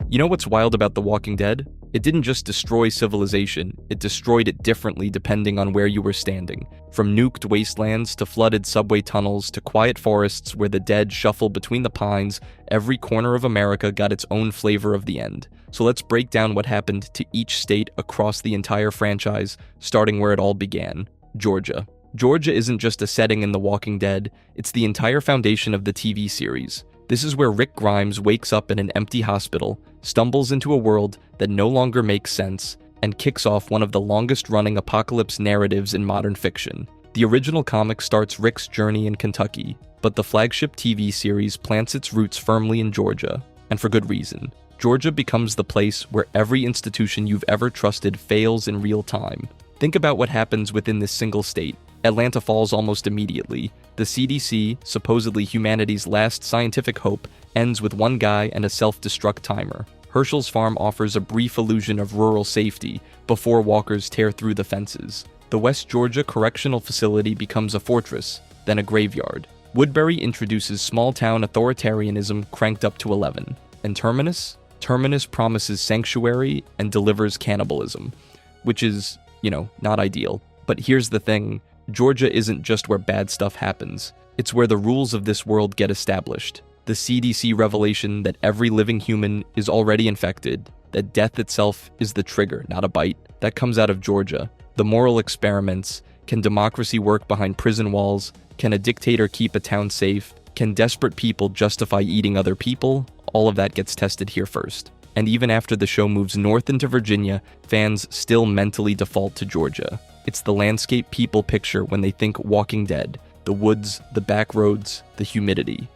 You know what's wild about The Walking Dead? It didn't just destroy civilization, it destroyed it differently depending on where you were standing. From nuked wastelands to flooded subway tunnels to quiet forests where the dead shuffle between the pines, every corner of America got its own flavor of the end. So let's break down what happened to each state across the entire franchise, starting where it all began, Georgia. Georgia isn't just a setting in The Walking Dead, it's the entire foundation of the TV series. This is where Rick Grimes wakes up in an empty hospital, stumbles into a world that no longer makes sense, and kicks off one of the longest-running apocalypse narratives in modern fiction. The original comic starts Rick's journey in Kentucky, but the flagship TV series plants its roots firmly in Georgia, and for good reason. Georgia becomes the place where every institution you've ever trusted fails in real time. Think about what happens within this single state. Atlanta falls almost immediately. The CDC, supposedly humanity's last scientific hope, ends with one guy and a self-destruct timer. Herschel's farm offers a brief illusion of rural safety before walkers tear through the fences. The West Georgia Correctional Facility becomes a fortress, then a graveyard. Woodbury introduces small-town authoritarianism cranked up to 11. And Terminus? Terminus promises sanctuary and delivers cannibalism, which is, not ideal. But here's the thing. Georgia isn't just where bad stuff happens. It's where the rules of this world get established. The CDC revelation that every living human is already infected, that death itself is the trigger, not a bite, that comes out of Georgia. The moral experiments. Can democracy work behind prison walls? Can a dictator keep a town safe? Can desperate people justify eating other people? All of that gets tested here first. And even after the show moves north into Virginia, fans still mentally default to Georgia. It's the landscape people picture when they think Walking Dead, the woods, the back roads, the humidity.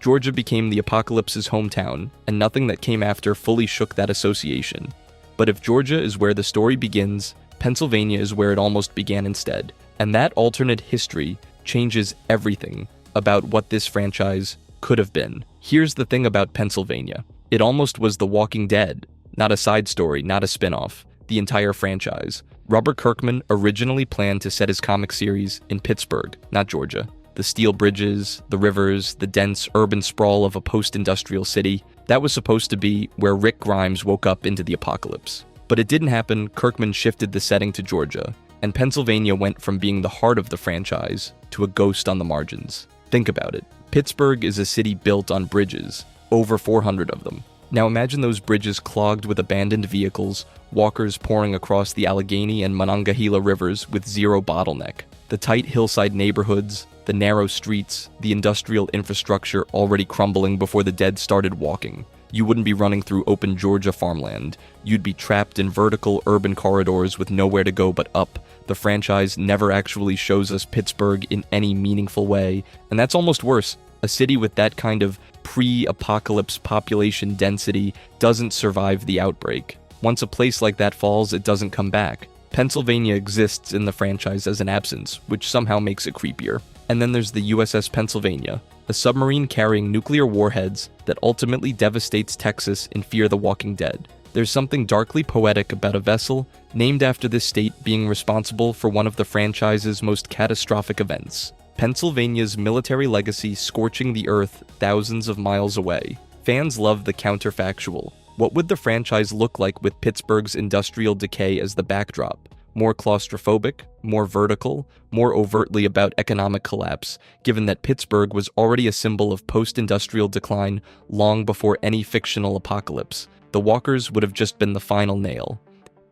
Georgia became the apocalypse's hometown, and nothing that came after fully shook that association. But if Georgia is where the story begins, Pennsylvania is where it almost began instead. And that alternate history changes everything about what this franchise could have been. Here's the thing about Pennsylvania. It almost was The Walking Dead, not a side story, not a spin-off, the entire franchise. Robert Kirkman originally planned to set his comic series in Pittsburgh, not Georgia. The steel bridges, the rivers, the dense urban sprawl of a post-industrial city, that was supposed to be where Rick Grimes woke up into the apocalypse. But it didn't happen. Kirkman shifted the setting to Georgia, and Pennsylvania went from being the heart of the franchise to a ghost on the margins. Think about it. Pittsburgh is a city built on bridges, over 400 of them. Now imagine those bridges clogged with abandoned vehicles, walkers pouring across the Allegheny and Monongahela rivers with zero bottleneck. The tight hillside neighborhoods, the narrow streets, the industrial infrastructure already crumbling before the dead started walking. You wouldn't be running through open Georgia farmland. You'd be trapped in vertical urban corridors with nowhere to go but up. The franchise never actually shows us Pittsburgh in any meaningful way, and that's almost worse. A city with that kind of pre-apocalypse population density doesn't survive the outbreak. Once a place like that falls, it doesn't come back. Pennsylvania exists in the franchise as an absence, which somehow makes it creepier. And then there's the USS Pennsylvania, a submarine carrying nuclear warheads that ultimately devastates Texas in Fear the Walking Dead. There's something darkly poetic about a vessel named after this state being responsible for one of the franchise's most catastrophic events. Pennsylvania's military legacy scorching the earth thousands of miles away. Fans love the counterfactual. What would the franchise look like with Pittsburgh's industrial decay as the backdrop? More claustrophobic, more vertical, more overtly about economic collapse, given that Pittsburgh was already a symbol of post-industrial decline long before any fictional apocalypse. The walkers would have just been the final nail.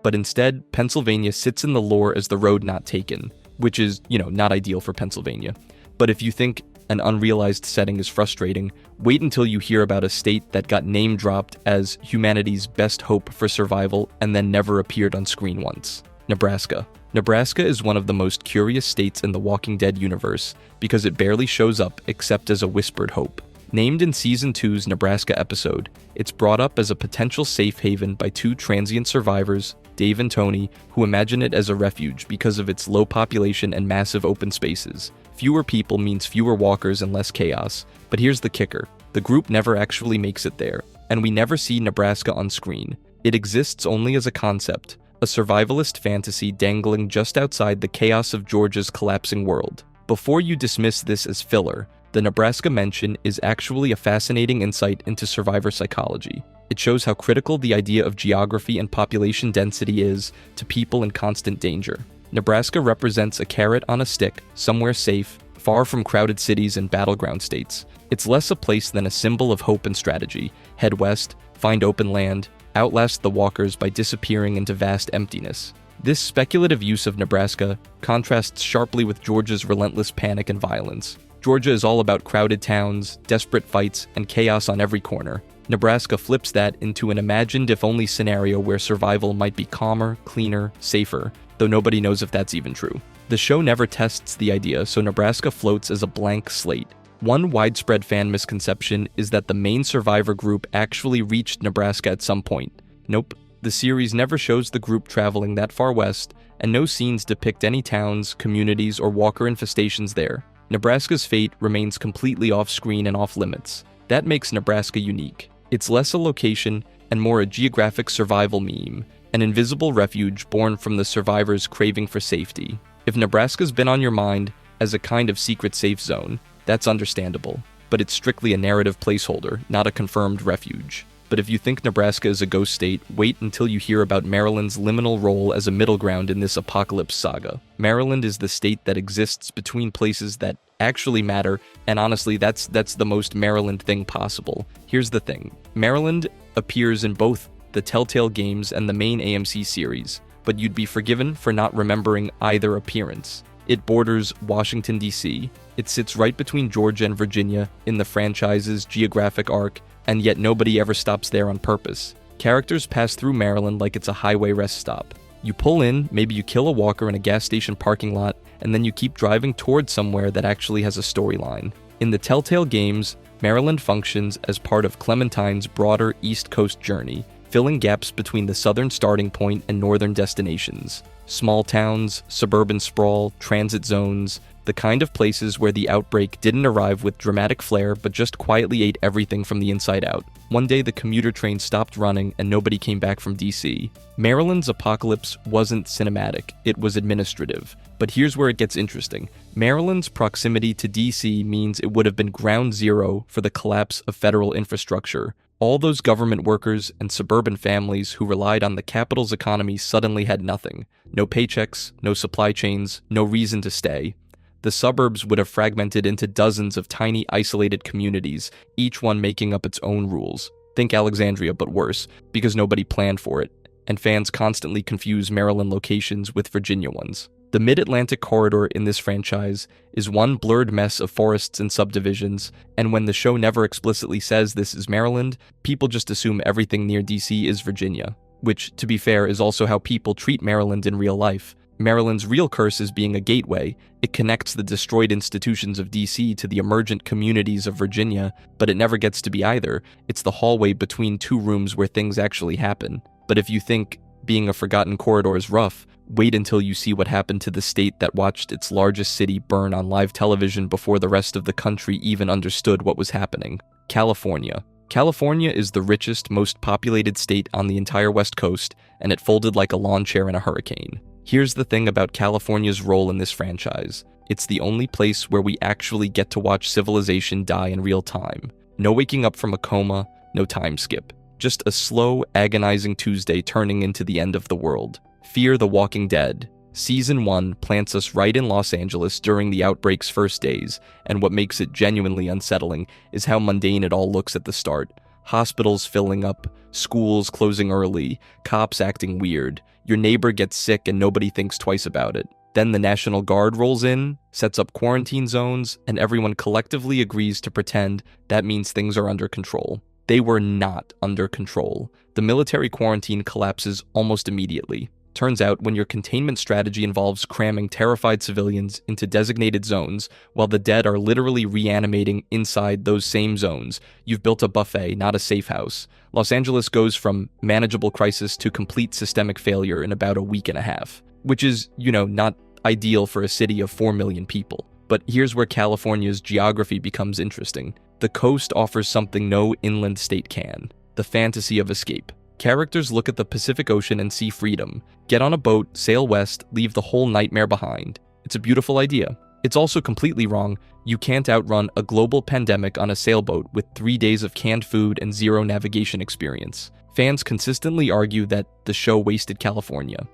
But instead, Pennsylvania sits in the lore as the road not taken, which is, not ideal for Pennsylvania. But if you think an unrealized setting is frustrating, wait until you hear about a state that got name-dropped as humanity's best hope for survival and then never appeared on screen once. Nebraska. Nebraska is one of the most curious states in the Walking Dead universe because it barely shows up except as a whispered hope. Named in Season 2's Nebraska episode, it's brought up as a potential safe haven by two transient survivors, Dave and Tony, who imagine it as a refuge because of its low population and massive open spaces. Fewer people means fewer walkers and less chaos, but here's the kicker. The group never actually makes it there, and we never see Nebraska on screen. It exists only as a concept, a survivalist fantasy dangling just outside the chaos of Georgia's collapsing world. Before you dismiss this as filler, the Nebraska mention is actually a fascinating insight into survivor psychology. It shows how critical the idea of geography and population density is to people in constant danger. Nebraska represents a carrot on a stick, somewhere safe, far from crowded cities and battleground states. It's less a place than a symbol of hope and strategy. Head west, find open land, outlast the walkers by disappearing into vast emptiness. This speculative use of Nebraska contrasts sharply with Georgia's relentless panic and violence. Georgia is all about crowded towns, desperate fights, and chaos on every corner. Nebraska flips that into an imagined if-only scenario where survival might be calmer, cleaner, safer, though nobody knows if that's even true. The show never tests the idea, so Nebraska floats as a blank slate. One widespread fan misconception is that the main survivor group actually reached Nebraska at some point. Nope, the series never shows the group traveling that far west, and no scenes depict any towns, communities, or walker infestations there. Nebraska's fate remains completely off-screen and off-limits. That makes Nebraska unique. It's less a location and more a geographic survival meme, an invisible refuge born from the survivors' craving for safety. If Nebraska's been on your mind as a kind of secret safe zone, that's understandable, but it's strictly a narrative placeholder, not a confirmed refuge. But if you think Nebraska is a ghost state, wait until you hear about Maryland's liminal role as a middle ground in this apocalypse saga. Maryland is the state that exists between places that actually matter, and honestly, that's the most Maryland thing possible. Here's the thing. Maryland appears in both the Telltale games and the main AMC series, but you'd be forgiven for not remembering either appearance. It borders Washington, D.C. It sits right between Georgia and Virginia in the franchise's geographic arc, and yet nobody ever stops there on purpose. Characters pass through Maryland like it's a highway rest stop. You pull in, maybe you kill a walker in a gas station parking lot, and then you keep driving towards somewhere that actually has a storyline. In the Telltale games, Maryland functions as part of Clementine's broader East Coast journey, filling gaps between the southern starting point and northern destinations. Small towns, suburban sprawl, transit zones, the kind of places where the outbreak didn't arrive with dramatic flair but just quietly ate everything from the inside out. One day the commuter train stopped running and nobody came back from DC. Maryland's apocalypse wasn't cinematic, it was administrative. But here's where it gets interesting. Maryland's proximity to DC means it would have been ground zero for the collapse of federal infrastructure. All those government workers and suburban families who relied on the capital's economy suddenly had nothing. No paychecks, no supply chains, no reason to stay. The suburbs would have fragmented into dozens of tiny, isolated communities, each one making up its own rules. Think Alexandria, but worse, because nobody planned for it, and fans constantly confuse Maryland locations with Virginia ones. The Mid-Atlantic corridor in this franchise is one blurred mess of forests and subdivisions, and when the show never explicitly says this is Maryland, people just assume everything near DC is Virginia, which, to be fair, is also how people treat Maryland in real life. Maryland's real curse is being a gateway. It connects the destroyed institutions of DC to the emergent communities of Virginia, but it never gets to be either. It's the hallway between two rooms where things actually happen. But if you think being a forgotten corridor is rough, wait until you see what happened to the state that watched its largest city burn on live television before the rest of the country even understood what was happening. California. California is the richest, most populated state on the entire West Coast, and it folded like a lawn chair in a hurricane. Here's the thing about California's role in this franchise. It's the only place where we actually get to watch civilization die in real time. No waking up from a coma, no time skip. Just a slow, agonizing Tuesday turning into the end of the world. Fear the Walking Dead. Season 1 plants us right in Los Angeles during the outbreak's first days, and what makes it genuinely unsettling is how mundane it all looks at the start. Hospitals filling up, schools closing early, cops acting weird. Your neighbor gets sick and nobody thinks twice about it. Then the National Guard rolls in, sets up quarantine zones, and everyone collectively agrees to pretend that means things are under control. They were not under control. The military quarantine collapses almost immediately. Turns out, when your containment strategy involves cramming terrified civilians into designated zones, while the dead are literally reanimating inside those same zones, you've built a buffet, not a safe house. Los Angeles goes from manageable crisis to complete systemic failure in about a week and a half, which is, not ideal for a city of 4 million people. But here's where California's geography becomes interesting. The coast offers something no inland state can: the fantasy of escape. Characters look at the Pacific Ocean and see freedom. Get on a boat, sail west, leave the whole nightmare behind. It's a beautiful idea. It's also completely wrong. You can't outrun a global pandemic on a sailboat with 3 days of canned food and zero navigation experience. Fans consistently argue that the show wasted California.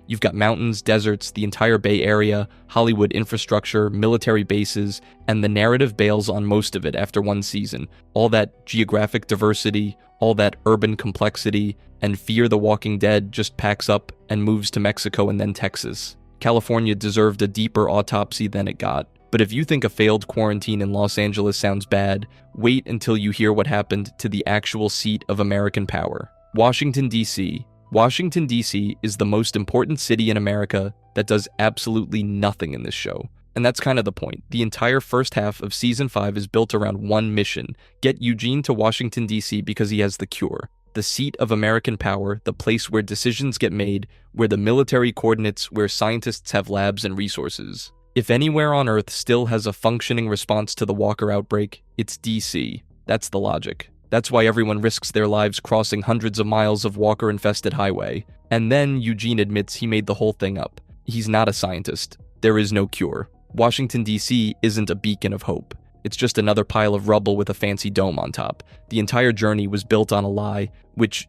You've got mountains, deserts, the entire Bay Area, Hollywood infrastructure, military bases, and the narrative bails on most of it after one season. All that geographic diversity, all that urban complexity, and Fear the Walking Dead just packs up and moves to Mexico and then Texas. California deserved a deeper autopsy than it got. But if you think a failed quarantine in Los Angeles sounds bad, wait until you hear what happened to the actual seat of American power. Washington, D.C. Washington, D.C. is the most important city in America that does absolutely nothing in this show. And that's kind of the point. The entire first half of Season 5 is built around one mission: get Eugene to Washington, D.C. because he has the cure. The seat of American power, the place where decisions get made, where the military coordinates, where scientists have labs and resources. If anywhere on Earth still has a functioning response to the Walker outbreak, it's D.C. That's the logic. That's why everyone risks their lives crossing hundreds of miles of Walker-infested highway. And then Eugene admits he made the whole thing up. He's not a scientist. There is no cure. Washington, D.C. isn't a beacon of hope. It's just another pile of rubble with a fancy dome on top. The entire journey was built on a lie, which,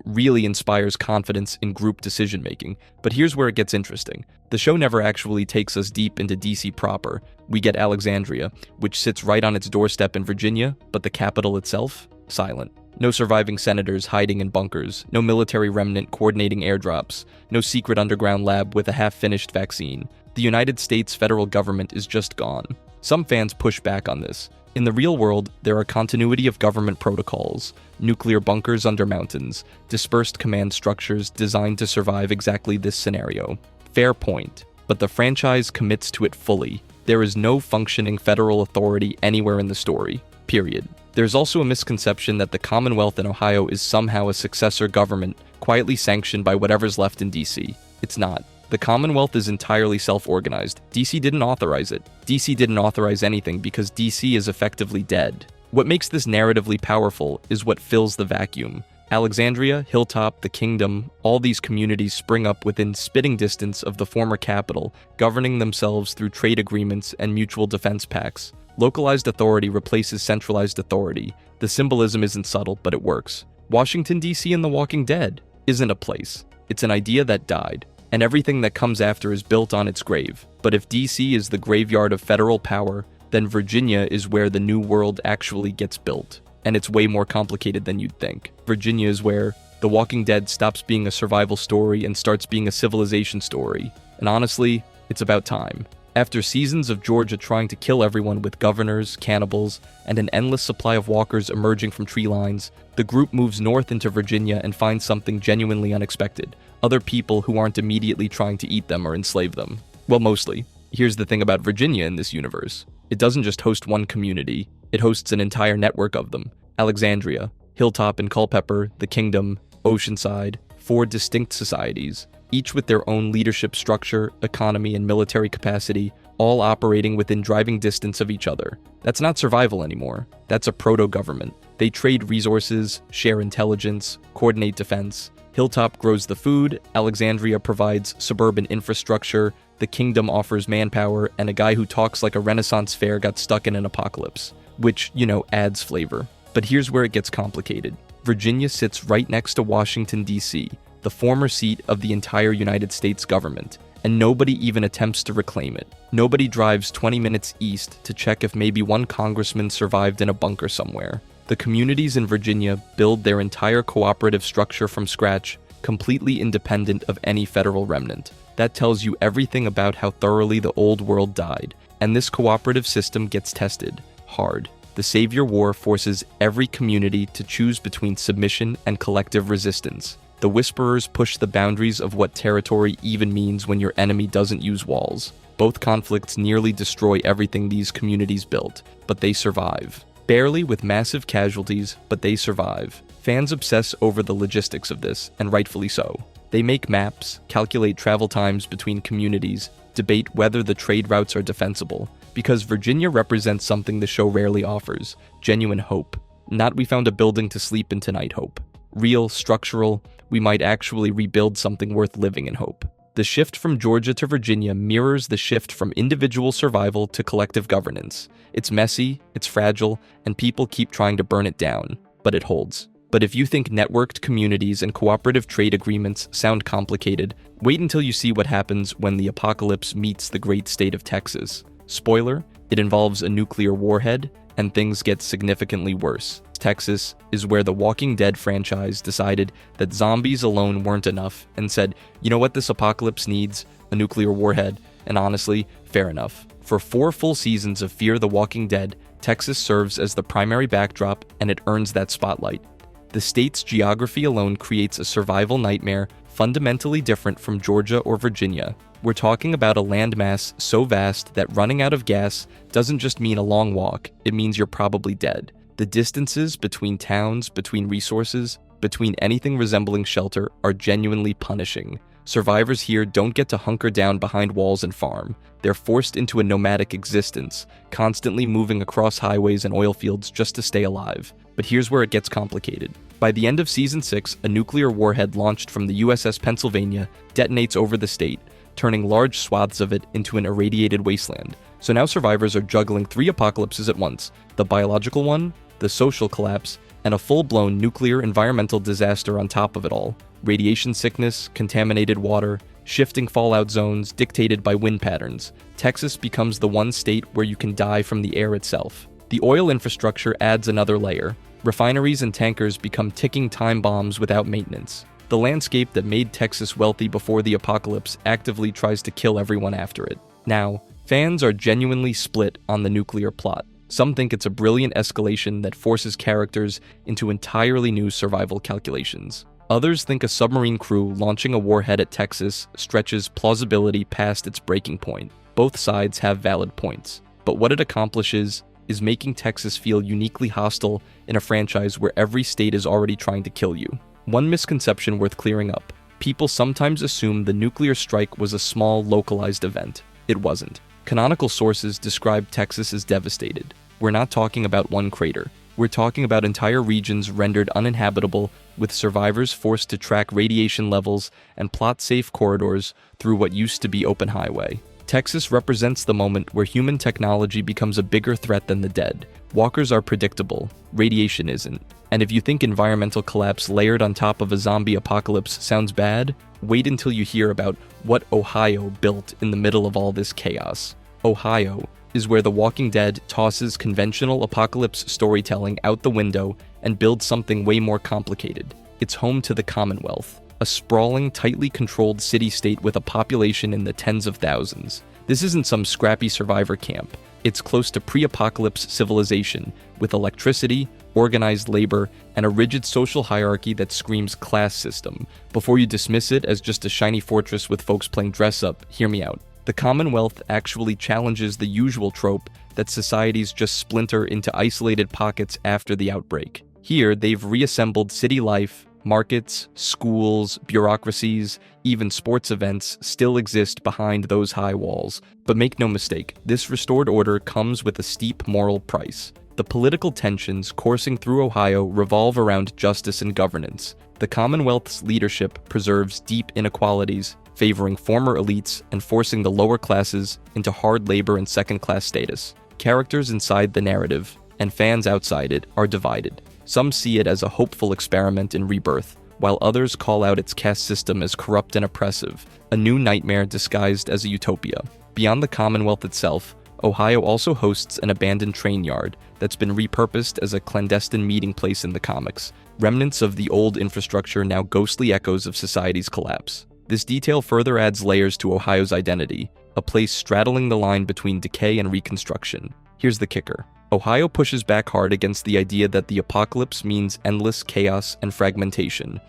really inspires confidence in group decision-making. But here's where it gets interesting. The show never actually takes us deep into D.C. proper. We get Alexandria, which sits right on its doorstep in Virginia, but the capital itself? Silent. No surviving senators hiding in bunkers, no military remnant coordinating airdrops, no secret underground lab with a half-finished vaccine. The United States federal government is just gone. Some fans push back on this. In the real world, there are continuity of government protocols, nuclear bunkers under mountains, dispersed command structures designed to survive exactly this scenario. Fair point, but the franchise commits to it fully. There is no functioning federal authority anywhere in the story. Period. There's also a misconception that the Commonwealth in Ohio is somehow a successor government, quietly sanctioned by whatever's left in D.C. It's not. The Commonwealth is entirely self-organized. D.C. didn't authorize it. D.C. didn't authorize anything because D.C. is effectively dead. What makes this narratively powerful is what fills the vacuum. Alexandria, Hilltop, the Kingdom, all these communities spring up within spitting distance of the former capital, governing themselves through trade agreements and mutual defense pacts. Localized authority replaces centralized authority. The symbolism isn't subtle, but it works. Washington, D.C. in The Walking Dead isn't a place. It's an idea that died, and everything that comes after is built on its grave. But if D.C. is the graveyard of federal power, then Virginia is where the new world actually gets built. And it's way more complicated than you'd think. Virginia is where The Walking Dead stops being a survival story and starts being a civilization story. And honestly, it's about time. After seasons of Georgia trying to kill everyone with governors, cannibals, and an endless supply of walkers emerging from tree lines, the group moves north into Virginia and finds something genuinely unexpected: other people who aren't immediately trying to eat them or enslave them. Well, mostly. Here's the thing about Virginia in this universe. It doesn't just host one community, it hosts an entire network of them. Alexandria, Hilltop and Culpeper, the Kingdom, Oceanside, 4 distinct societies, each with their own leadership structure, economy, and military capacity, all operating within driving distance of each other. That's not survival anymore. That's a proto-government. They trade resources, share intelligence, coordinate defense. Hilltop grows the food, Alexandria provides suburban infrastructure, the Kingdom offers manpower, and a guy who talks like a Renaissance fair got stuck in an apocalypse. Which, adds flavor. But here's where it gets complicated. Virginia sits right next to Washington, D.C., the former seat of the entire United States government, and nobody even attempts to reclaim it. Nobody drives 20 minutes east to check if maybe one congressman survived in a bunker somewhere. The communities in Virginia build their entire cooperative structure from scratch, completely independent of any federal remnant. That tells you everything about how thoroughly the old world died, and this cooperative system gets tested hard. The Savior War forces every community to choose between submission and collective resistance. The Whisperers push the boundaries of what territory even means when your enemy doesn't use walls. Both conflicts nearly destroy everything these communities built, but they survive. Barely with massive casualties, but they survive. Fans obsess over the logistics of this, and rightfully so. They make maps, calculate travel times between communities, debate whether the trade routes are defensible, because Virginia represents something the show rarely offers: genuine hope. Not "we found a building to sleep in tonight" hope. Real, structural, we might actually rebuild something worth living in hope. The shift from Georgia to Virginia mirrors the shift from individual survival to collective governance. It's messy, it's fragile, and people keep trying to burn it down, but it holds. But if you think networked communities and cooperative trade agreements sound complicated, wait until you see what happens when the apocalypse meets the great state of Texas. Spoiler, it involves a nuclear warhead, and things get significantly worse. Texas is where the Walking Dead franchise decided that zombies alone weren't enough and said, you know what this apocalypse needs? A nuclear warhead. And honestly, fair enough. For 4 full seasons of Fear the Walking Dead, Texas serves as the primary backdrop, and it earns that spotlight. The state's geography alone creates a survival nightmare fundamentally different from Georgia or Virginia. We're talking about a landmass so vast that running out of gas doesn't just mean a long walk, it means you're probably dead. The distances between towns, between resources, between anything resembling shelter are genuinely punishing. Survivors here don't get to hunker down behind walls and farm. They're forced into a nomadic existence, constantly moving across highways and oil fields just to stay alive. But here's where it gets complicated. By the end of Season 6, a nuclear warhead launched from the U.S.A. Pennsylvania detonates over the state, turning large swaths of it into an irradiated wasteland. So now survivors are juggling 3 apocalypses at once: the biological one, the social collapse, and a full-blown nuclear environmental disaster on top of it all. Radiation sickness, contaminated water, shifting fallout zones dictated by wind patterns. Texas becomes the one state where you can die from the air itself. The oil infrastructure adds another layer. Refineries and tankers become ticking time bombs without maintenance. The landscape that made Texas wealthy before the apocalypse actively tries to kill everyone after it. Now, fans are genuinely split on the nuclear plot. Some think it's a brilliant escalation that forces characters into entirely new survival calculations. Others think a submarine crew launching a warhead at Texas stretches plausibility past its breaking point. Both sides have valid points, but what it accomplishes is making Texas feel uniquely hostile in a franchise where every state is already trying to kill you. One misconception worth clearing up: people sometimes assume the nuclear strike was a small, localized event. It wasn't. Canonical sources describe Texas as devastated. We're not talking about one crater. We're talking about entire regions rendered uninhabitable, with survivors forced to track radiation levels and plot safe corridors through what used to be open highway. Texas represents the moment where human technology becomes a bigger threat than the dead. Walkers are predictable, radiation isn't. And if you think environmental collapse layered on top of a zombie apocalypse sounds bad, wait until you hear about what Ohio built in the middle of all this chaos. Ohio is where The Walking Dead tosses conventional apocalypse storytelling out the window and builds something way more complicated. It's home to the Commonwealth, a sprawling, tightly controlled city-state with a population in the tens of thousands. This isn't some scrappy survivor camp. It's close to pre-apocalypse civilization, with electricity, organized labor, and a rigid social hierarchy that screams class system. Before you dismiss it as just a shiny fortress with folks playing dress-up, hear me out. The Commonwealth actually challenges the usual trope that societies just splinter into isolated pockets after the outbreak. Here, they've reassembled city life. Markets, schools, bureaucracies, even sports events still exist behind those high walls. But make no mistake, this restored order comes with a steep moral price. The political tensions coursing through Ohio revolve around justice and governance. The Commonwealth's leadership preserves deep inequalities, favoring former elites and forcing the lower classes into hard labor and second-class status. Characters inside the narrative, and fans outside it, are divided. Some see it as a hopeful experiment in rebirth, while others call out its caste system as corrupt and oppressive, a new nightmare disguised as a utopia. Beyond the Commonwealth itself, Ohio also hosts an abandoned train yard that's been repurposed as a clandestine meeting place in the comics. Remnants of the old infrastructure, now ghostly echoes of society's collapse. This detail further adds layers to Ohio's identity, a place straddling the line between decay and reconstruction. Here's the kicker. Ohio pushes back hard against the idea that the apocalypse means endless chaos and fragmentation.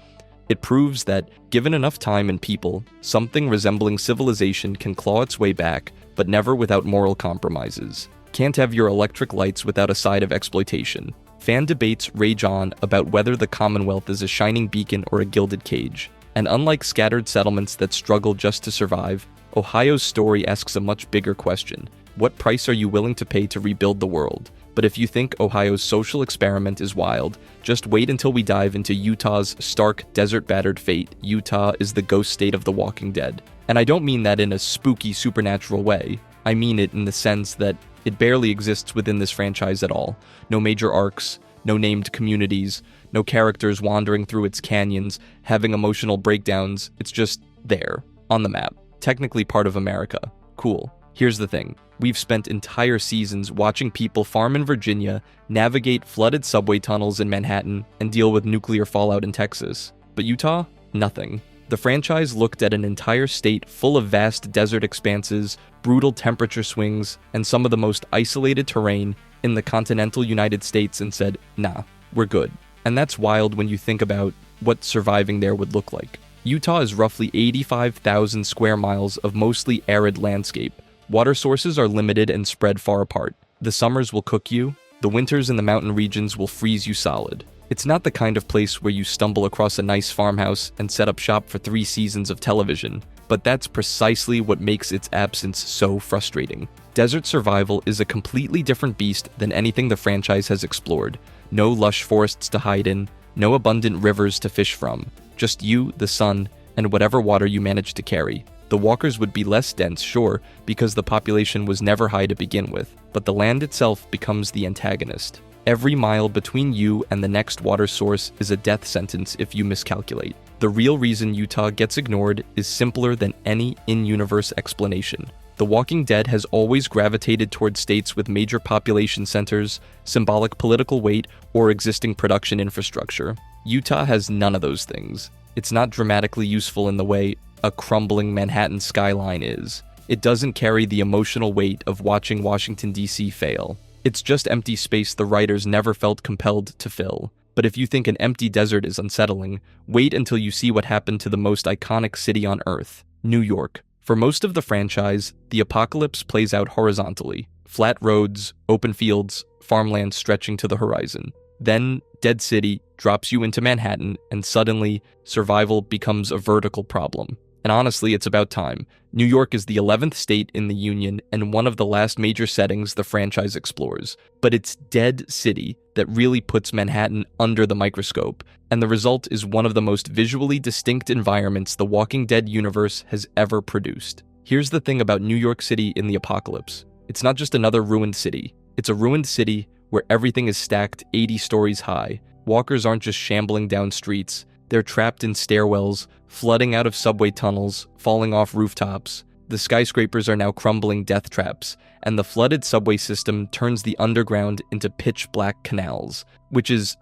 It proves that, given enough time and people, something resembling civilization can claw its way back, but never without moral compromises. Can't have your electric lights without a side of exploitation. Fan debates rage on about whether the Commonwealth is a shining beacon or a gilded cage. And unlike scattered settlements that struggle just to survive, Ohio's story asks a much bigger question. What price are you willing to pay to rebuild the world? But if you think Ohio's social experiment is wild, just wait until we dive into Utah's stark, desert-battered fate. Utah is the ghost state of The Walking Dead. And I don't mean that in a spooky, supernatural way. I mean it in the sense that it barely exists within this franchise at all. No major arcs, no named communities, no characters wandering through its canyons, having emotional breakdowns. It's just there, on the map. Technically part of America. Cool. Here's the thing. We've spent entire seasons watching people farm in Virginia, navigate flooded subway tunnels in Manhattan, and deal with nuclear fallout in Texas. But Utah? Nothing. The franchise looked at an entire state full of vast desert expanses, brutal temperature swings, and some of the most isolated terrain in the continental United States and said, nah, we're good. And that's wild when you think about what surviving there would look like. Utah is roughly 85,000 square miles of mostly arid landscape. Water sources are limited and spread far apart. The summers will cook you, the winters in the mountain regions will freeze you solid. It's not the kind of place where you stumble across a nice farmhouse and set up shop for 3 seasons of television, but that's precisely what makes its absence so frustrating. Desert survival is a completely different beast than anything the franchise has explored. No lush forests to hide in, no abundant rivers to fish from, just you, the sun, and whatever water you manage to carry. The walkers would be less dense, sure, because the population was never high to begin with, but the land itself becomes the antagonist. Every mile between you and the next water source is a death sentence if you miscalculate. The real reason Utah gets ignored is simpler than any in-universe explanation. The Walking Dead has always gravitated toward states with major population centers, symbolic political weight, or existing production infrastructure. Utah has none of those things. It's not dramatically useful in the way a crumbling Manhattan skyline is. It doesn't carry the emotional weight of watching Washington, D.C. fail. It's just empty space the writers never felt compelled to fill. But if you think an empty desert is unsettling, wait until you see what happened to the most iconic city on Earth, New York. For most of the franchise, the apocalypse plays out horizontally. Flat roads, open fields, farmland stretching to the horizon. Then, Dead City drops you into Manhattan, and suddenly, survival becomes a vertical problem. And honestly, it's about time. New York is the 11th state in the Union and one of the last major settings the franchise explores. But it's Dead City that really puts Manhattan under the microscope, and the result is one of the most visually distinct environments the Walking Dead universe has ever produced. Here's the thing about New York City in the apocalypse. It's not just another ruined city. It's a ruined city where everything is stacked 80 stories high. Walkers aren't just shambling down streets. They're trapped in stairwells, flooding out of subway tunnels, falling off rooftops. The skyscrapers are now crumbling death traps, and the flooded subway system turns the underground into pitch-black canals, which is,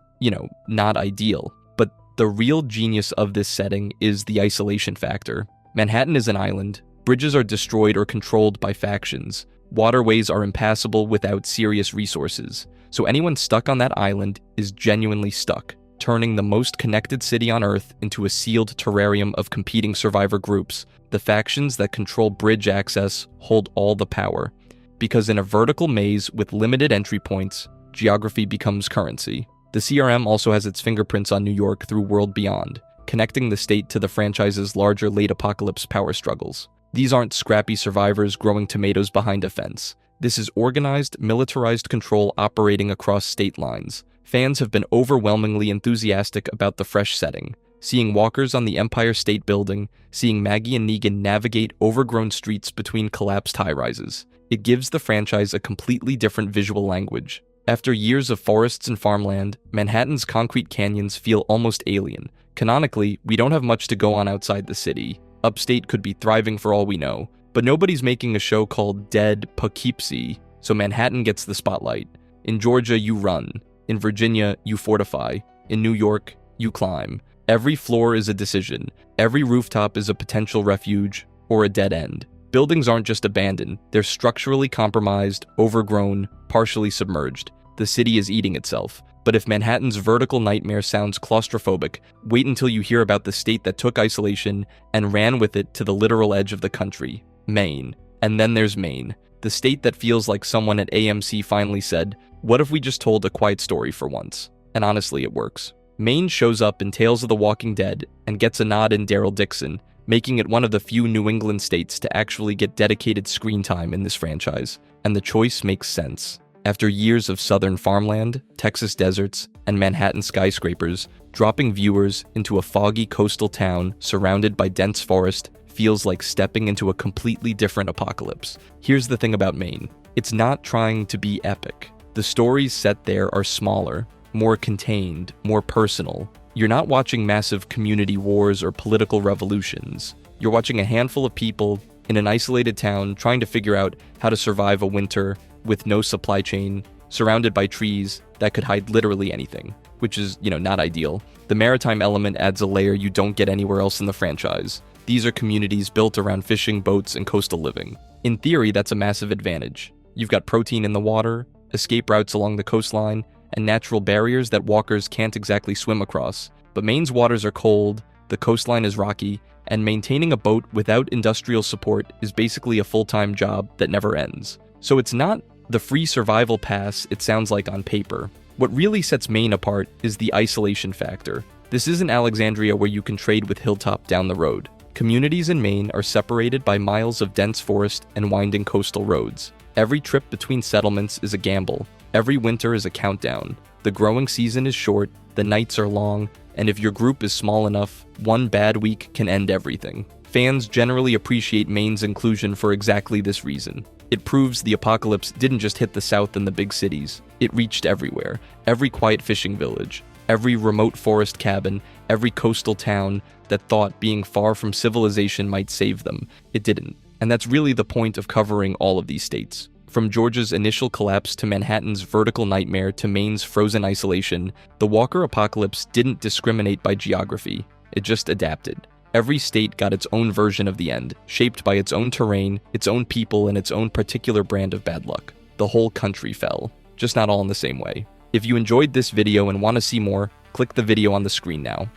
not ideal. But the real genius of this setting is the isolation factor. Manhattan is an island. Bridges are destroyed or controlled by factions. Waterways are impassable without serious resources. So anyone stuck on that island is genuinely stuck, turning the most connected city on Earth into a sealed terrarium of competing survivor groups. The factions that control bridge access hold all the power. Because in a vertical maze with limited entry points, geography becomes currency. The CRM also has its fingerprints on New York through World Beyond, connecting the state to the franchise's larger late-apocalypse power struggles. These aren't scrappy survivors growing tomatoes behind a fence. This is organized, militarized control operating across state lines. Fans have been overwhelmingly enthusiastic about the fresh setting, seeing walkers on the Empire State Building, seeing Maggie and Negan navigate overgrown streets between collapsed high-rises. It gives the franchise a completely different visual language. After years of forests and farmland, Manhattan's concrete canyons feel almost alien. Canonically, we don't have much to go on outside the city. Upstate could be thriving for all we know, but nobody's making a show called Dead Poughkeepsie, so Manhattan gets the spotlight. In Georgia, you run. In Virginia, you fortify. In New York, you climb. Every floor is a decision. Every rooftop is a potential refuge or a dead end. Buildings aren't just abandoned. They're structurally compromised, overgrown, partially submerged. The city is eating itself. But if Manhattan's vertical nightmare sounds claustrophobic, wait until you hear about the state that took isolation and ran with it to the literal edge of the country, Maine. And then there's Maine, the state that feels like someone at AMC finally said, what if we just told a quiet story for once? And honestly, it works. Maine shows up in Tales of the Walking Dead and gets a nod in Daryl Dixon, making it one of the few New England states to actually get dedicated screen time in this franchise. And the choice makes sense. After years of southern farmland, Texas deserts, and Manhattan skyscrapers, dropping viewers into a foggy coastal town surrounded by dense forest feels like stepping into a completely different apocalypse. Here's the thing about Maine. It's not trying to be epic. The stories set there are smaller, more contained, more personal. You're not watching massive community wars or political revolutions. You're watching a handful of people in an isolated town trying to figure out how to survive a winter with no supply chain, surrounded by trees that could hide literally anything, which is, not ideal. The maritime element adds a layer you don't get anywhere else in the franchise. These are communities built around fishing, boats, and coastal living. In theory, that's a massive advantage. You've got protein in the water, escape routes along the coastline, and natural barriers that walkers can't exactly swim across. But Maine's waters are cold, the coastline is rocky, and maintaining a boat without industrial support is basically a full-time job that never ends. So it's not the free survival pass it sounds like on paper. What really sets Maine apart is the isolation factor. This isn't Alexandria where you can trade with Hilltop down the road. Communities in Maine are separated by miles of dense forest and winding coastal roads. Every trip between settlements is a gamble. Every winter is a countdown. The growing season is short, the nights are long, and if your group is small enough, one bad week can end everything. Fans generally appreciate Maine's inclusion for exactly this reason. It proves the apocalypse didn't just hit the South and the big cities. It reached everywhere. Every quiet fishing village, every remote forest cabin, every coastal town that thought being far from civilization might save them. It didn't. And that's really the point of covering all of these states. From Georgia's initial collapse to Manhattan's vertical nightmare to Maine's frozen isolation, the Walker apocalypse didn't discriminate by geography. It just adapted. Every state got its own version of the end, shaped by its own terrain, its own people, and its own particular brand of bad luck. The whole country fell, just not all in the same way. If you enjoyed this video and want to see more, click the video on the screen now.